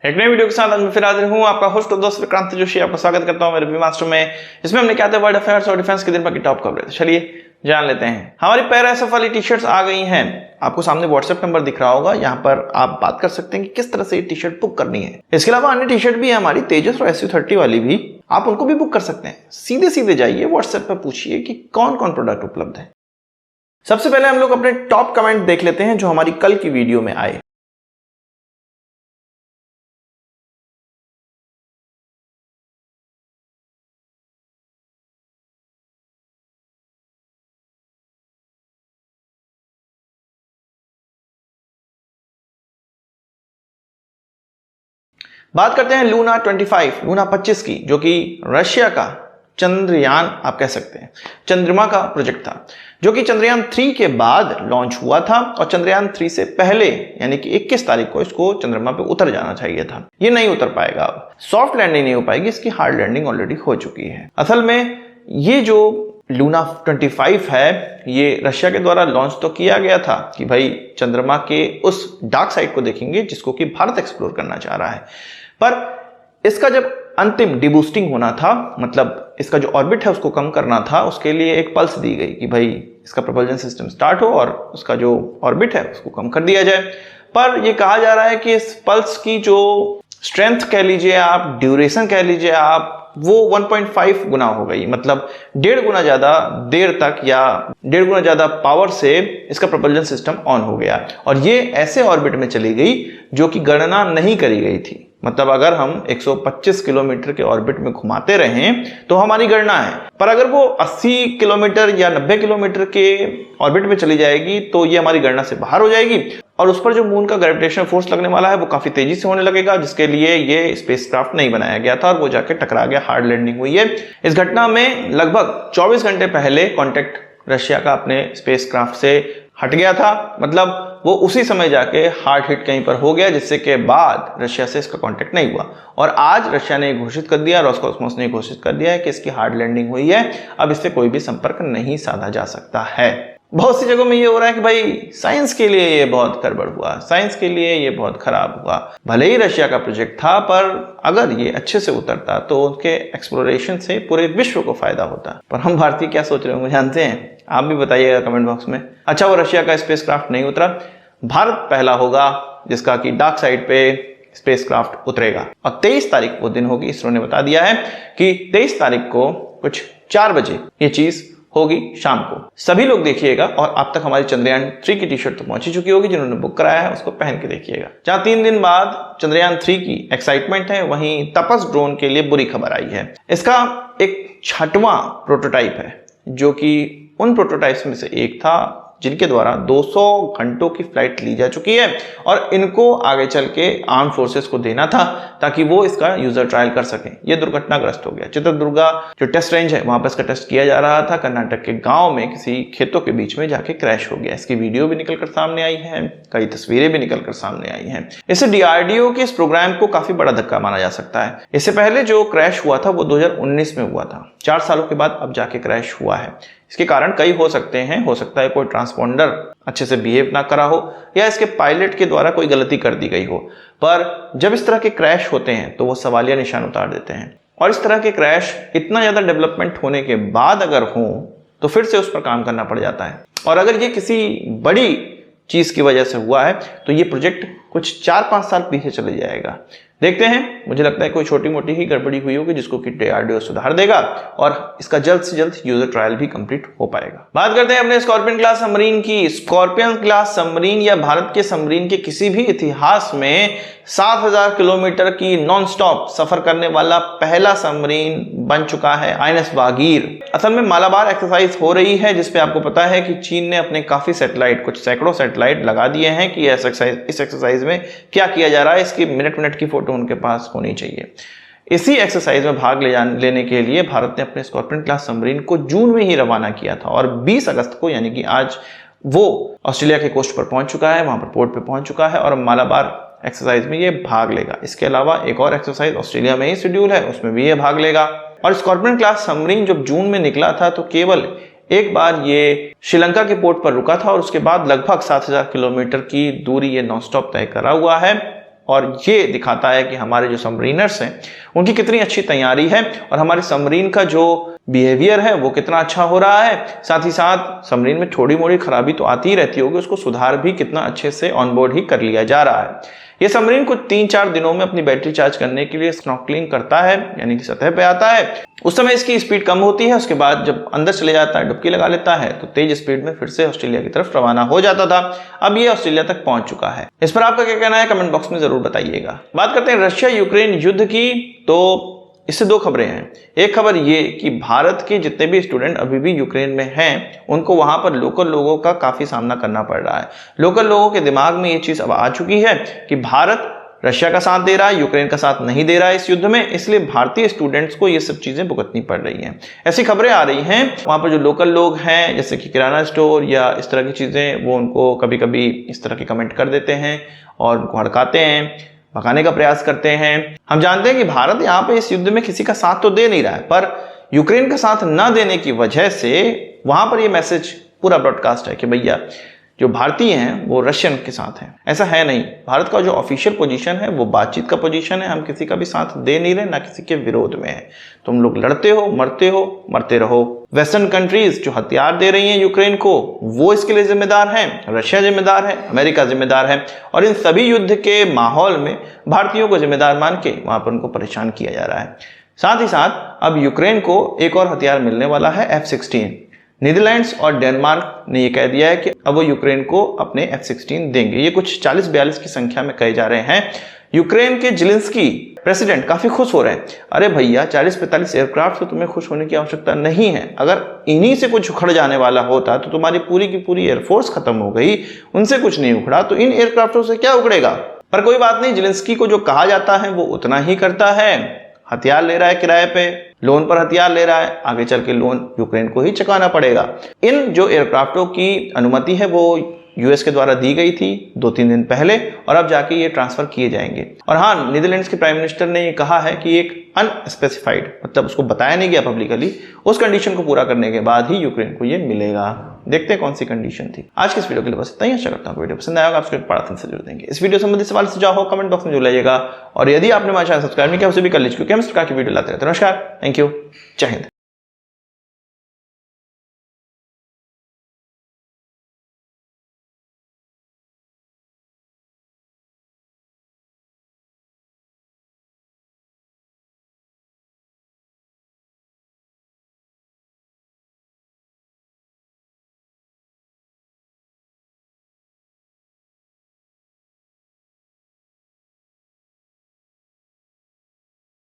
एक नई वीडियो के साथ आज मैं फिर हाजिर हूँ, आपका होस्ट और दोस्त विक्रांत जोशी। आपका स्वागत करता हूँ मेरे वी मास्टर में। इसमें हमने क्या था वर्ल्ड अफेयर्स और डिफेंस के दिन की टॉप कवरेज। चलिए जान लेते हैं। हमारी पैरा एसएफ वाली टी शर्ट्स आ गई हैं। आपको सामने व्हाट्सएप नंबर दिख रहा होगा, यहाँ पर आप बात कर सकते हैं कि किस तरह से ये टी शर्ट बुक करनी है। इसके अलावा अन्य टी शर्ट भी है हमारी तेजस और SU30 वाली भी, आप उनको भी बुक कर सकते हैं। सीधे सीधे जाइए व्हाट्सएप पर पूछिए कि कौन कौन प्रोडक्ट उपलब्ध है। सबसे पहले हम लोग अपने टॉप कमेंट देख लेते हैं जो हमारी कल की वीडियो में आए। बात करते हैं लूना 25 की, जो कि रशिया का चंद्रयान आप कह सकते हैं, चंद्रमा का प्रोजेक्ट था, जो कि चंद्रयान 3 के बाद लॉन्च हुआ था और चंद्रयान 3 से पहले यानी कि 21 तारीख को इसको चंद्रमा पे उतर जाना चाहिए था। ये नहीं उतर पाएगा, अब सॉफ्ट लैंडिंग नहीं हो पाएगी, इसकी हार्ड लैंडिंग ऑलरेडी हो चुकी है। असल में ये जो लूना 25 है ये रशिया के द्वारा लॉन्च तो किया गया था कि भाई चंद्रमा के उस डार्क साइड को देखेंगे जिसको कि भारत एक्सप्लोर करना चाह रहा है। पर इसका जब अंतिम डिबूस्टिंग होना था, मतलब इसका जो ऑर्बिट है उसको कम करना था, उसके लिए एक पल्स दी गई कि भाई इसका प्रोपल्जन सिस्टम स्टार्ट हो और उसका जो ऑर्बिट है उसको कम कर दिया जाए। पर यह कहा जा रहा है कि इस पल्स की जो स्ट्रेंथ कह लीजिए आप, ड्यूरेशन कह लीजिए आप, वो 1.5 गुना हो गई, मतलब 1.5 गुना ज्यादा देर तक या 1.5 गुना ज्यादा पावर से इसका प्रोपल्जन सिस्टम ऑन हो गया। और ये ऐसे ऑर्बिट में चली गई जो कि गणना नहीं करी गई थी। मतलब अगर हम 125 किलोमीटर के ऑर्बिट में घुमाते रहें तो हमारी गणना है, पर अगर वो 80 किलोमीटर या 90 किलोमीटर के ऑर्बिट में चली जाएगी तो ये हमारी गणना से बाहर हो जाएगी और उस पर जो मून का ग्रेविटेशनल फोर्स लगने वाला है वो काफी तेजी से होने लगेगा, जिसके लिए ये स्पेसक्राफ्ट नहीं बनाया गया था और वो जाके टकरा गया, हार्ड लैंडिंग हुई है। इस घटना में लगभग 24 घंटे पहले कॉन्टेक्ट रशिया का अपने स्पेसक्राफ्ट से हट गया था, मतलब वो उसी समय जाके हार्ड हिट कहीं पर हो गया, जिससे के बाद रशिया से इसका कांटेक्ट नहीं हुआ। और आज रशिया ने घोषित कर दिया, रॉसकॉस्मोस ने घोषित कर दिया है कि इसकी हार्ड लैंडिंग हुई है, अब इससे कोई भी संपर्क नहीं साधा जा सकता है। बहुत सी जगहों में ये हो रहा है कि भाई साइंस के लिए ये बहुत गड़बड़ हुआ, साइंस के लिए ये बहुत खराब हुआ। भले ही रशिया का प्रोजेक्ट था, पर अगर ये अच्छे से उतरता तो उनके एक्सप्लोरेशन से पूरे विश्व को फायदा होता। पर हम भारतीय क्या सोच रहे होंगे जानते हैं? आप भी बताइएगा कमेंट बॉक्स में। अच्छा, वो रशिया का स्पेसक्राफ्ट नहीं उतरा, भारत पहला होगा जिसका कि डार्क साइड पे स्पेसक्राफ्ट उतरेगा। और 23 तारीख वो दिन होगी, इसरो ने बता दिया है कि 23 तारीख को कुछ 4 बजे ये चीज होगी शाम को। सभी लोग देखिएगा और अब तक हमारी चंद्रयान 3 की टी शर्ट तो पहुंच ही चुकी होगी, जिन्होंने बुक कराया है उसको पहन के देखिएगा। जहां 3 दिन बाद चंद्रयान 3 की एक्साइटमेंट है, वहीं तपस ड्रोन के लिए बुरी खबर आई है। इसका एक 6वां प्रोटोटाइप है जो कि उन प्रोटोटाइप्स में से एक था जिनके द्वारा 200 घंटों की फ्लाइट ली जा चुकी है और इनको आगे चल के आर्म फोर्सेस को देना था ताकि वो इसका यूजर ट्रायल कर सकें। ये दुर्घटनाग्रस्त हो गया। चित्रदुर्गा जो टेस्ट रेंज है वहां पर इसका टेस्ट किया जा रहा था, कर्नाटक के गांव में किसी खेतों के बीच में जाके क्रैश हो गया। इसकी वीडियो भी निकलकर सामने आई है, कई तस्वीरें भी निकलकर सामने आई हैं। इससे DRDO के इस प्रोग्राम को काफी बड़ा धक्का माना जा सकता है। इससे पहले जो क्रैश हुआ था वो 2019 में हुआ था, 4 सालों के बाद अब जाके क्रैश हुआ है। इसके कारण कई हो सकते हैं, हो सकता है कोई ट्रांसपोंडर अच्छे से बिहेव ना करा हो या इसके पायलट के द्वारा कोई गलती कर दी गई हो। पर जब इस तरह के क्रैश होते हैं तो वो सवालिया निशान उतार देते हैं और इस तरह के क्रैश इतना ज्यादा डेवलपमेंट होने के बाद अगर हो तो फिर से उस पर काम करना पड़ जाता है। और अगर ये किसी बड़ी चीज की वजह से हुआ है तो ये प्रोजेक्ट कुछ 4-5 साल पीछे चले जाएगा। देखते हैं, मुझे लगता है कोई छोटी मोटी ही गड़बड़ी हुई होगी जिसको कि DRDO सुधार देगा और इसका जल्द से जल्द यूजर ट्रायल भी कंप्लीट हो पाएगा। बात करते हैं अपने स्कॉर्पियन क्लास सबमरीन की। स्कॉर्पियन क्लास सबमरीन या भारत के सबमरीन के किसी भी इतिहास में 7000 किलोमीटर की नॉन स्टॉप सफर करने वाला पहला सबमरीन बन चुका है INS वागीर। असल में मालाबार एक्सरसाइज हो रही है जिसपे आपको पता है कि चीन ने अपने काफी सैटेलाइट, कुछ सैकड़ों सैटेलाइट लगा दिए हैं कि इस एक्सरसाइज में क्या किया जा रहा है, इसकी मिनट की फोटो उनके पास होनी चाहिए। इसी एक्सरसाइज में भाग लेने के लिए भारत ने अपने स्कॉर्पियन क्लास सबमरीन को जून में ही रवाना किया था और 20 अगस्त को यानी कि आज वो ऑस्ट्रेलिया के कोस्ट पर पहुंच चुका है, वहां पर पोर्ट पे पहुंच चुका है और मालाबार एक्सरसाइज में ये भाग लेगा। इसके अलावा एक और एक्सरसाइज ऑस्ट्रेलिया में ही शेड्यूल है, उसमें भी ये भाग लेगा। और स्कॉर्पियन क्लास सबमरीन जब जून में निकला था तो केवल एक बार ये श्रीलंका के पोर्ट पर रुका था और उसके बाद लगभग 7000 किलोमीटर की दूरी ये नॉन स्टॉप तय करा हुआ है। और ये दिखाता है कि हमारे जो सबमरीनर्स हैं उनकी कितनी अच्छी तैयारी है और हमारे सबमरीन का जो बिहेवियर है वो कितना अच्छा हो रहा है। साथ ही साथ सबमरीन में थोड़ी मोड़ी खराबी तो आती ही रहती होगी, उसको सुधार भी कितना अच्छे से ऑनबोर्ड ही कर लिया जा रहा है। ये सबमरीन कुछ 3-4 दिनों में अपनी बैटरी चार्ज करने के लिए स्नॉर्कलिंग करता है, यानी कि सतह पे आता है। उस समय इसकी स्पीड कम होती है, उसके बाद जब अंदर चले जाता है, डुबकी लगा लेता है, तो तेज स्पीड में फिर से ऑस्ट्रेलिया की तरफ रवाना हो जाता था। अब ये ऑस्ट्रेलिया तक पहुंच चुका है। इस पर आपका क्या कहना है कमेंट बॉक्स में जरूर बताइएगा। बात करते हैं रशिया यूक्रेन युद्ध की, तो इससे 2 खबरें हैं। एक खबर ये कि भारत के जितने भी स्टूडेंट अभी भी यूक्रेन में हैं उनको वहां पर लोकल लोगों का काफी सामना करना पड़ रहा है। लोकल लोगों के दिमाग में ये चीज अब आ चुकी है कि भारत रशिया का साथ दे रहा है, यूक्रेन का साथ नहीं दे रहा है इस युद्ध में, इसलिए भारतीय स्टूडेंट्स को ये सब चीजें भुगतनी पड़ रही हैं। ऐसी खबरें आ रही हैं। वहां पर जो लोकल लोग हैं जैसे कि किराना स्टोर या इस तरह की चीजें, वो उनको कभी कभी इस तरह के कमेंट कर देते हैं और उनको हड़काते हैं, भगाने का प्रयास करते हैं। हम जानते हैं कि भारत यहाँ पे इस युद्ध में किसी का साथ तो दे नहीं रहा है, पर यूक्रेन का साथ न देने की वजह से वहां पर ये मैसेज पूरा ब्रॉडकास्ट है कि भैया जो भारतीय हैं वो रशियन के साथ हैं। ऐसा है नहीं। भारत का जो ऑफिशियल पोजीशन है वो बातचीत का पोजीशन है। हम किसी का भी साथ दे नहीं रहे, ना किसी के विरोध में है। तुम लोग लड़ते हो, मरते रहो। वेस्टर्न कंट्रीज जो हथियार दे रही हैं यूक्रेन को, वो इसके लिए जिम्मेदार हैं, रशिया जिम्मेदार है, अमेरिका जिम्मेदार है, और इन सभी युद्ध के माहौल में भारतीयों को जिम्मेदार मान के वहां पर उनको परेशान किया जा रहा है। साथ ही साथ अब यूक्रेन को एक और हथियार मिलने वाला है, F-16। नीदरलैंड्स और डेनमार्क ने यह कह दिया है कि अब वो यूक्रेन को अपने F-16 देंगे। ये कुछ 40-42 की संख्या में कहे जा रहे हैं। यूक्रेन के ज़ेलेंस्की प्रेसिडेंट काफी खुश हो रहे हैं। अरे भैया 40-45 एयरक्राफ्ट तो तुम्हें खुश होने की आवश्यकता नहीं है। अगर इन्हीं से कुछ उखड़ जाने वाला होता तो तुम्हारी पूरी की पूरी एयरफोर्स खत्म हो गई, उनसे कुछ नहीं उखड़ा तो इन एयरक्राफ्टों से क्या उखड़ेगा। पर कोई बात नहीं, ज़ेलेंस्की को जो कहा जाता है वो उतना ही करता है। हथियार ले रहा है किराए पे, लोन पर हथियार ले रहा है, आगे चल के लोन यूक्रेन को ही चुकाना पड़ेगा। इन जो एयरक्राफ्टों की अनुमति है वो यूएस के द्वारा दी गई थी 2-3 दिन पहले, और अब जाके ये ट्रांसफर किए जाएंगे। और हाँ, नीदरलैंड्स के प्राइम मिनिस्टर ने ये कहा है कि एक अनस्पेसिफाइड, मतलब उसको बताया नहीं गया पब्लिकली, उस कंडीशन को पूरा करने के बाद ही यूक्रेन को ये मिलेगा। देखते हैं कौन सी कंडीशन थी। आज की इस वीडियो के लिए बस इतना ही। आशा करता हूँ वीडियो पसंद आएगा, आपको पढ़ाते से जरूर देंगे। इस वीडियो संबंधित सवाल सुझाव हो कमेंट बॉक्स में जरूर लाइएगा, और यदि आपने हमारा चैनल सब्सक्राइब नहीं किया उसे भी कर लीजिए, क्योंकि हम इस प्रकार की वीडियो लाते रहते हैं। नमस्कार, थैंक यू, जय हिंद।